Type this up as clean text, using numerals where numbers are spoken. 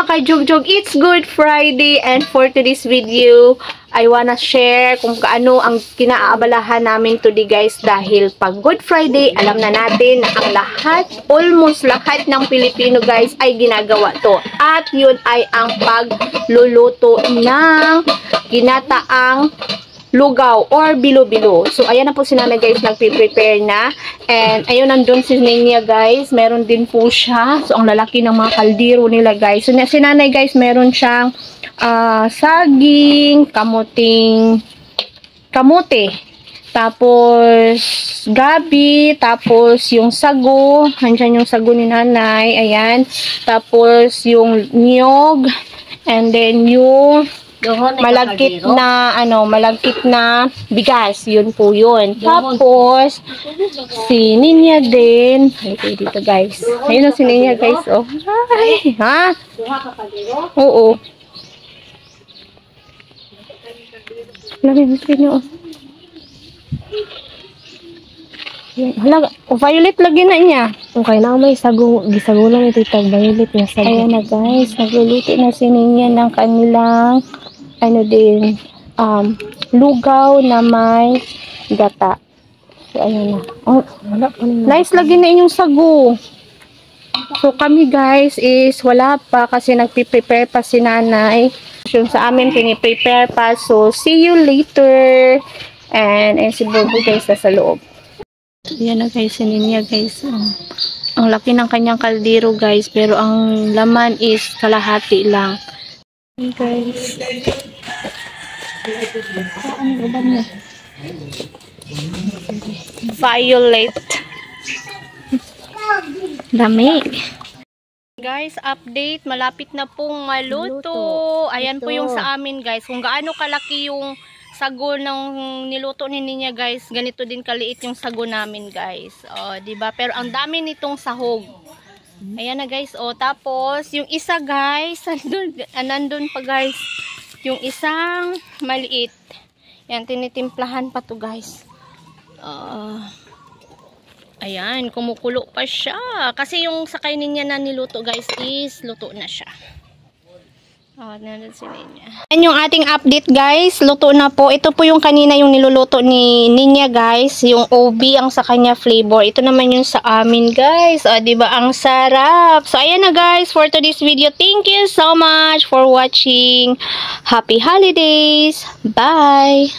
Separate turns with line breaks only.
mga kajugjug, it's Good Friday and for today's video, I wanna share kung kaano ang kinaabalahan namin today guys dahil pag Good Friday, alam na natin na ang lahat, almost lahat ng Pilipino guys ay ginagawa to. At yun ay ang pagluluto ng ginataang lugaw or bilo-bilo. So, ayan na po si Nanay guys, nagpe-prepare na. And, ayun, nandun si Ninya guys. Meron din po siya. So, ang lalaki ng mga kaldero nila guys. So, si Nanay guys, meron siyang saging, kamote. Tapos, gabi. Tapos, yung sago. Nandiyan yung sago ni Nanay. Ayan. Tapos, yung niyog. And then, yung malagkit na bigas, yun po yun. Tapos si Ninya din. Ay, dito guys. Ayun na si Ninya guys, oh. Ay, ha? Oo. Lamin mo, oh. Hala, violet lagi na niya.
Okay na, may gisago lang ito itag violet na sago.
Ayan na guys, nagluluto na si Ninya ng kanilang lugaw na may gata. So, ayan na. Oh, nice lagi na inyong sago. So, kami guys is wala pa kasi nagpiprepare pa si Nanay. Yung sa amin, piniprepare pa. So, see you later. And si Bobo guys nasa loob. Ayan na guys, si Ninya guys. Ang laki ng kanyang kaldero guys, pero ang laman is kalahati lang. Guys. Ano ba niya? Violet. Dami. Guys, update. Malapit na pong maluto. Ayan po yung sa amin guys. Kung gaano kalaki yung sago ng niluto ni Ninya guys, ganito din kaliit yung sago namin guys. O, diba? Pero ang dami nitong sahog. Ayan na guys. O, tapos, yung isa guys, nandun pa guys. Yung isang maliit. Yan, tinitimplahan pa to guys. Ayan, kumukulo pa siya. Kasi yung sakay niya na niluto guys is luto na siya. Nandun si Ninya. Yan yung ating update guys. Luto na po. Ito po yung kanina yung niluluto ni Ninya guys. Yung OB ang sa kanya flavor. Ito naman yung sa amin guys. Diba ang sarap. So ayan na guys for today's video. Thank you so much for watching. Happy holidays. Bye.